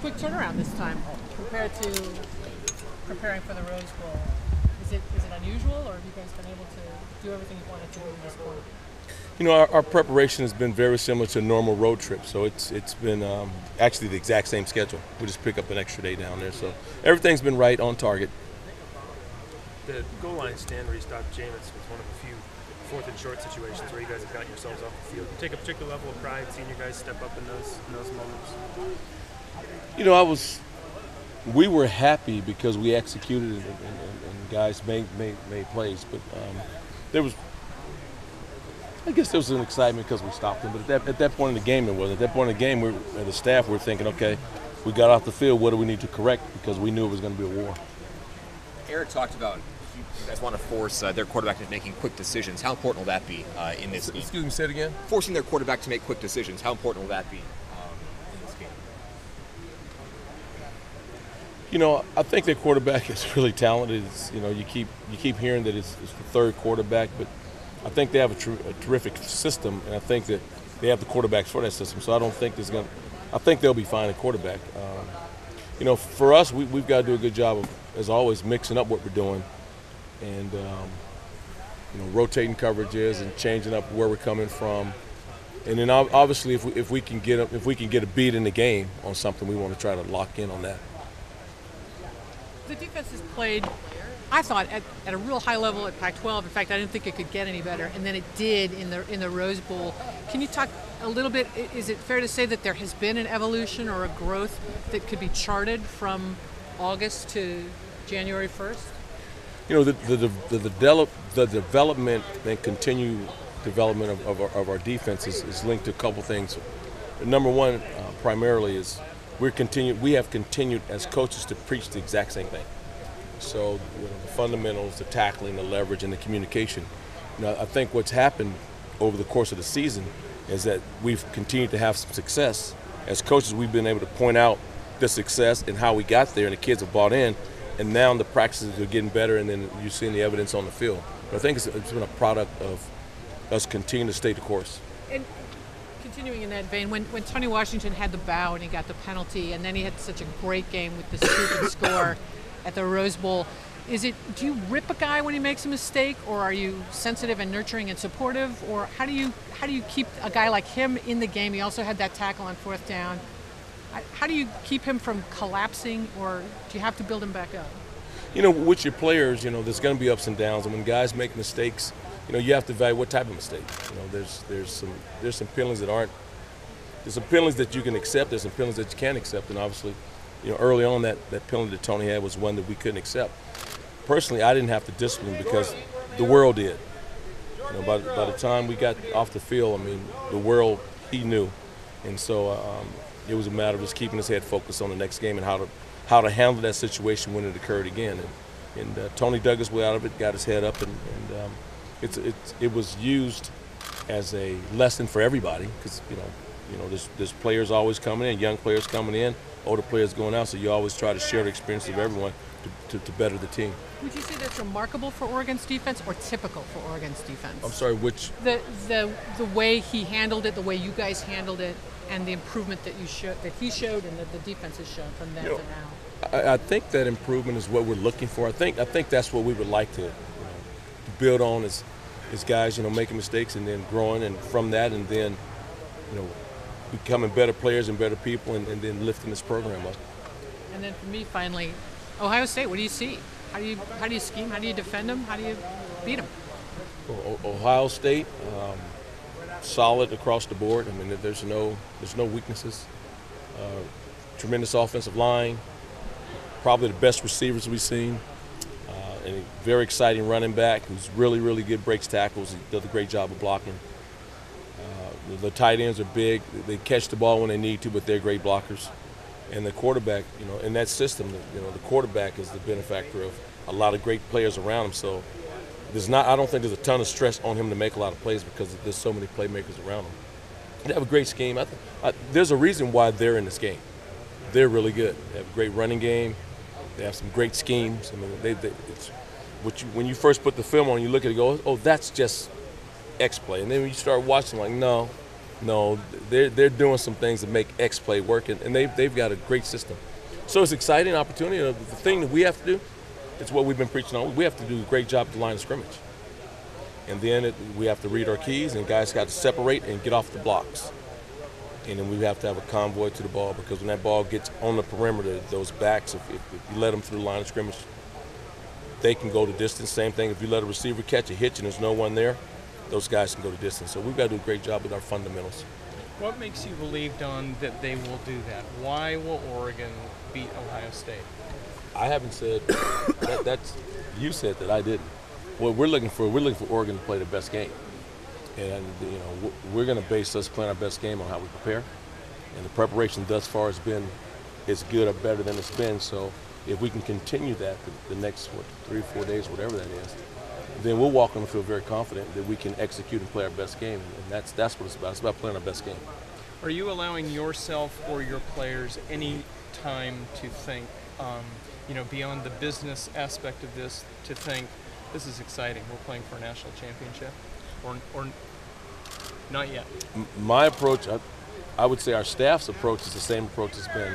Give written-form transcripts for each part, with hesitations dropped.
quick turnaround this time compared to preparing for the Rose Bowl. Is it unusual, or have you guys been able to do everything you wanted to do in this point? You know, our preparation has been very similar to a normal road trip, so it's been actually the exact same schedule. We just pick up an extra day down there, so everything's been right on target. The goal line stand where you stopped Jameis was one of a few fourth and short situations where you guys have gotten yourselves off the field. You take a particular level of pride seeing your guys step up in those moments. You know, we were happy because we executed and guys made plays, but I guess there was an excitement because we stopped them. But at that point in the game, it wasn't. At that point in the game, as a staff, we were thinking, okay, we got off the field. What do we need to correct? Because we knew it was going to be a war. Eric talked about you guys want to force their quarterback into making quick decisions. How important will that be in this game? Excuse me, say it again? Forcing their quarterback to make quick decisions. How important will that be in this game? You know, I think their quarterback is really talented. You know, you keep hearing that it's the third quarterback, but I think they have a terrific system, and I think that they have the quarterbacks for that system. So I don't think I think they'll be fine at quarterback. You know, for us, we've got to do a good job of, as always, mixing up what we're doing, and you know, rotating coverages and changing up where we're coming from. And then obviously, if we can get a beat in the game on something, we want to try to lock in on that. The defense has played, I thought, at a real high level at Pac12. In fact, I didn't think it could get any better, and then it did in the Rose Bowl. Can you talk a little bit? Is it fair to say that there has been an evolution or a growth that could be charted from August to January 1st? You know, the development and continued development of our defense is linked to a couple things. Number one, primarily, is we have continued as coaches to preach the exact same thing. So you know, the fundamentals, the tackling, the leverage, and the communication. You know, I think what's happened over the course of the season is that we've continued to have some success. As coaches, we've been able to point out the success and how we got there, and the kids have bought in. And now the practices are getting better, and then you're seeing the evidence on the field. But I think it's been a product of us continuing to stay the course. And continuing in that vein, when Tony Washington had the bow and he got the penalty, and then he had such a great game with the stupid score at the Rose Bowl, do you rip a guy when he makes a mistake, or are you sensitive and nurturing and supportive, or how do you keep a guy like him in the game? He also had that tackle on fourth down. How do you keep him from collapsing, or do you have to build him back up? You know, with your players, you know, there's going to be ups and downs, and when guys make mistakes, you know, you have to evaluate what type of mistake. You know, there's some penalties there's some penalties that you can accept, there's some penalties that you can't accept, and obviously, you know, early on that penalty that Tony had was one that we couldn't accept. Personally, I didn't have to discipline because the world did. You know, by the time we got off the field, I mean, the world, he knew, and so it was a matter of just keeping his head focused on the next game and how to handle that situation when it occurred again. And Tony dug his way out of it, got his head up, and it was used as a lesson for everybody because you know there's players always coming in, young players coming in, older players going out. So you always try to share the experience of everyone to better the team. Would you say that's remarkable for Oregon's defense or typical for Oregon's defense? I'm sorry, which? The way he handled it, the way you guys handled it, and the improvement that he showed and that the defense has shown from then to now. I think that improvement is what we're looking for. I think that's what we would like to build on as guys, you know, making mistakes and then growing, and from that, and then, you know, becoming better players and better people, and then lifting this program up. And then for me, finally, Ohio State. What do you see? How do you scheme? How do you defend them? How do you beat them? Ohio State, solid across the board. I mean, there's no weaknesses. Tremendous offensive line, probably the best receivers we've seen, and a very exciting running back who's really, really good, breaks tackles. He does a great job of blocking. The tight ends are big. They catch the ball when they need to, but they're great blockers. And the quarterback, you know, in that system, you know, the quarterback is the benefactor of a lot of great players around him. So I don't think there's a ton of stress on him to make a lot of plays because there's so many playmakers around him. They have a great scheme. There's a reason why they're in this game. They're really good. They have a great running game. They have some great schemes. I mean, when you first put the film on, you look at it and go, oh, that's just X play. And then when you start watching, like, no, No, they're doing some things that make X play work, and they've got a great system. So it's exciting opportunity. The thing that we have to do, it's what we've been preaching on. We have to do a great job at the line of scrimmage. And then we have to read our keys, and guys got to separate and get off the blocks. And then we have to have a convoy to the ball, because when that ball gets on the perimeter, those backs, if you let them through the line of scrimmage, they can go the distance. Same thing, if you let a receiver catch a hitch and there's no one there, those guys can go the distance. So we've got to do a great job with our fundamentals. What makes you believe, Don, that they will do that? Why will Oregon beat Ohio State? I haven't said that's you said that, I didn't. What we're looking for Oregon to play the best game. And we're going to base us playing our best game on how we prepare. And the preparation thus far has been as good or better than it's been. So if we can continue that the next 3 or 4 days, whatever that is, then we'll walk on and feel very confident that we can execute and play our best game. And that's what it's about. It's about playing our best game. Are you allowing yourself or your players any time to think, beyond the business aspect of this, to think, this is exciting, we're playing for a national championship? Or not yet? My approach, I would say our staff's approach is the same approach it's been.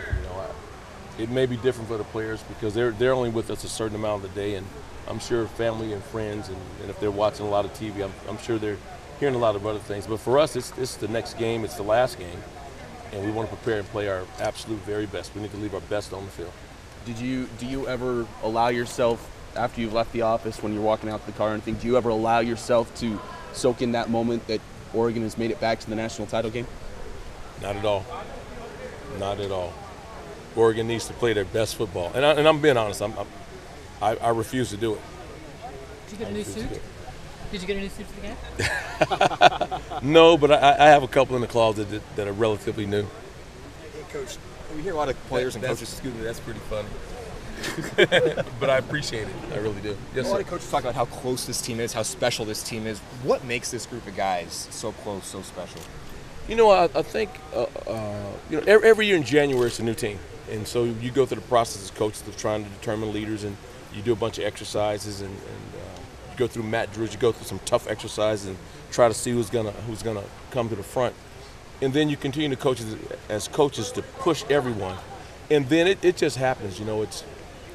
It may be different for the players because they're only with us a certain amount of the day, and I'm sure family and friends, and if they're watching a lot of TV, I'm sure they're hearing a lot of other things. But for us, it's the next game, it's the last game, and we want to prepare and play our absolute very best. We need to leave our best on the field. Do you ever allow yourself, after you've left the office, when you're walking out to the car or anything, do you ever allow yourself to soak in that moment that Oregon has made it back to the national title game? Not at all. Not at all. Oregon needs to play their best football, and I'm being honest. I refuse to do it. Did you get a new suit? Did you get a new suit for the game? No, but I have a couple in the closet that are relatively new. Hey, Coach, we hear a lot of players and coaches. Excuse me, that's pretty funny. But I appreciate it. I really do. Yes, a lot of coaches talk about how close this team is, how special this team is. What makes this group of guys so close, so special? I think every year in January it's a new team, and so you go through the process as coaches of trying to determine leaders, and you do a bunch of exercises, and you go through mat drills, you go through some tough exercises, and try to see who's gonna come to the front, and then you continue to coach as coaches to push everyone, and then it just happens.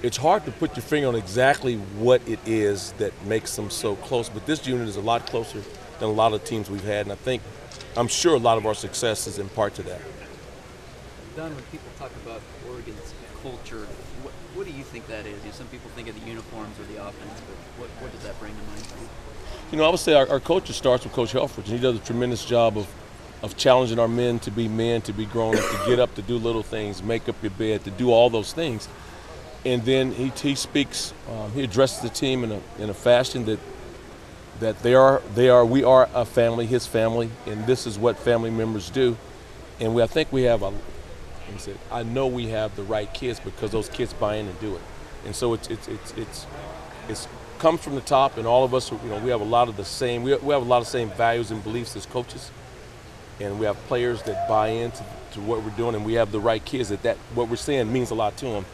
It's hard to put your finger on exactly what it is that makes them so close, but this unit is a lot closer than a lot of teams we've had, and I'm sure a lot of our success is in part to that. Don, when people talk about Oregon's culture, what do you think that is? Some people think of the uniforms or the offense, but what does that bring to mind for you? I would say our culture starts with Coach Helfrich, and he does a tremendous job of challenging our men, to be grown up, to get up, to do little things, make up your bed, to do all those things. And then he speaks, he addresses the team in a fashion that we are a family, his family, and this is what family members do. And I think we have I know we have the right kids because those kids buy in and do it. And so it's comes from the top, and all of us, we have a lot of the same, we have a lot of same values and beliefs as coaches. And we have players that buy into what we're doing, and we have the right kids that what we're saying means a lot to them.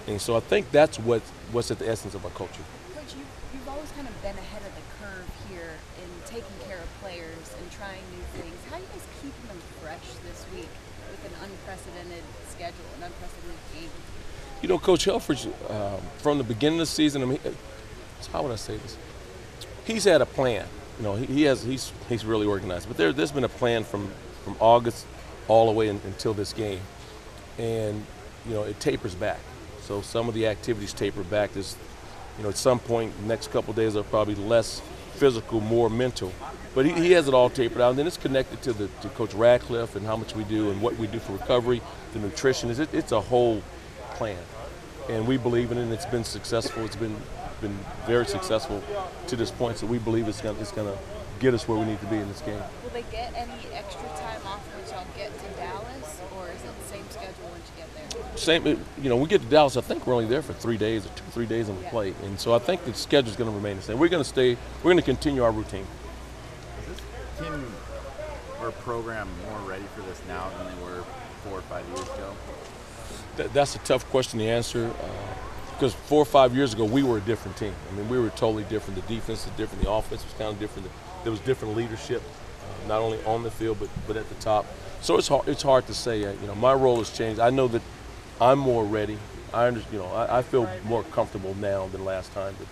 And so I think that's what's at the essence of our culture. Coach, you've always kind of been ahead of the curve here in taking care of players and trying new things. How are you guys keeping them fresh this week with an unprecedented schedule, an unprecedented game? Coach Helfrich, from the beginning of the season, how would I say this? He's had a plan. He's really organized. But there's been a plan from August all the way until this game. And, it tapers back. So some of the activities taper back. There's, at some point, the next couple of days are probably less physical, more mental. But he has it all tapered out. And then it's connected to Coach Radcliffe and how much we do and what we do for recovery, the nutrition. It's a whole plan. And we believe in it, and it's been successful. It's been very successful to this point. So we believe it's going to get us where we need to be in this game. Will they get any extra time off once y'all get to Dallas, or is it the same schedule once you get there? Same. We get to Dallas. I think we're only there for 3 days or 3 days and we play, and so I think the schedule is going to remain the same. We're going to continue our routine. Is this team or program more ready for this now than they were 4 or 5 years ago? That's a tough question to answer. Because 4 or 5 years ago, we were a different team. We were totally different. The defense was different. The offense was kind of different. There was different leadership. not only on the field but at the top. So it's hard to say. My role has changed. I know that I'm more ready. I feel more comfortable now than last time. But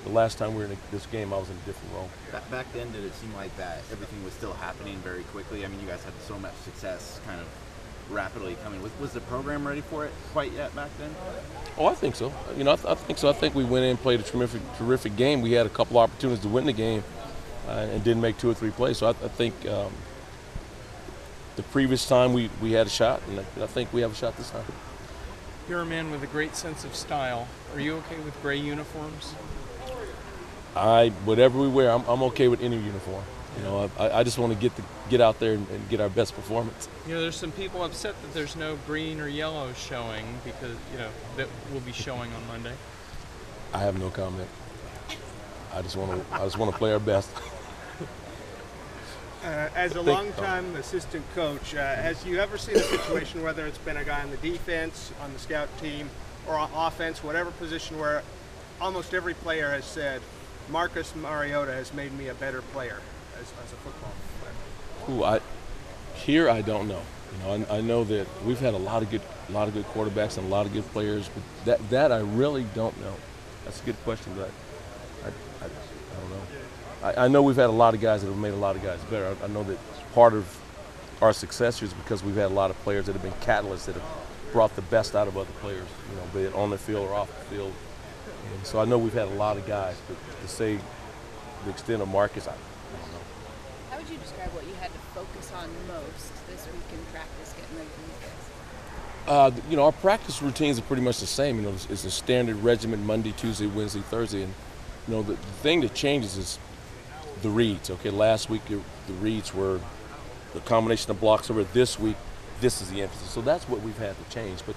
the last time we were in this game, I was in a different role. Back then, did it seem like that everything was still happening very quickly? I mean, you guys had so much success kind of rapidly coming. Was the program ready for it quite yet back then? Oh, I think so. I think so. I think we went in and played a terrific game. We had a couple opportunities to win the game and didn't make 2 or 3 plays. So I think the previous time we had a shot, and I think we have a shot this time. You're a man with a great sense of style. Are you okay with gray uniforms? Whatever we wear, I'm okay with any uniform. I just want to get out there and get our best performance. There's some people upset that there's no green or yellow showing because that will be showing on Monday. I have no comment. I just want to play our best. As a longtime assistant coach, has you ever seen a situation, whether it's been a guy on the defense, on the scout team, or on offense, whatever position, where almost every player has said, Marcus Mariota has made me a better player as a football player? I don't know. I know that we've had a lot of good quarterbacks and a lot of good players, but that I really don't know. That's a good question, but I don't know. I know we've had a lot of guys that have made a lot of guys better. I know that part of our success is because we've had a lot of players that have been catalysts that have brought the best out of other players, be it on the field or off the field. And so I know we've had a lot of guys, but to say the extent of Marcus, I don't know. How would you describe what you had to focus on most this week in practice, getting ready for these guys? Our practice routines are pretty much the same. It's a standard regimen: Monday, Tuesday, Wednesday, Thursday, and the thing that changes is the reads. Okay, last week the reads were the combination of blocks. Over this week, this is the emphasis. So that's what we've had to change. But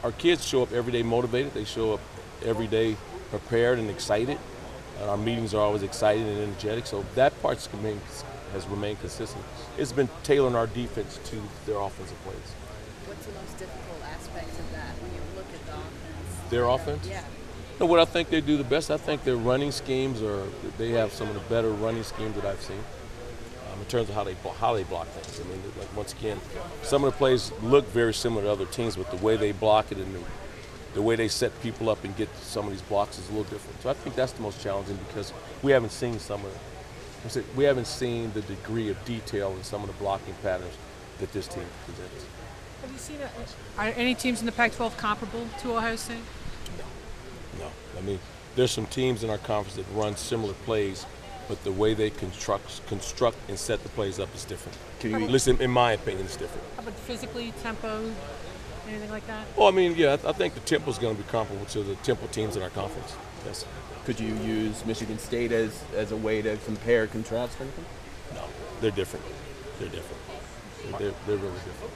our kids show up every day motivated. They show up every day prepared and excited. Our meetings are always excited and energetic. So that part has remained consistent. It's been tailoring our defense to their offensive plays. What's the most difficult aspects of that when you look at the offense? Their offense? Yeah. No, what I think they do the best, I think their running schemes they have some of the better running schemes that I've seen in terms of how they block things. I mean, once again, some of the plays look very similar to other teams, but the way they block it and the way they set people up and get some of these blocks is a little different. So I think that's the most challenging because we haven't seen we haven't seen the degree of detail in some of the blocking patterns that this team presents. Have you seen are any teams in the Pac-12 comparable to Ohio State? No. I mean, there's some teams in our conference that run similar plays, but the way they construct and set the plays up is different. Listen, in my opinion, it's different. How about physically, tempo, anything like that? Well, I mean, yeah, I think the tempo is going to be comparable to the tempo teams in our conference. Yes. Could you use Michigan State as a way to compare, contrast, or anything? No, they're different. They're really different.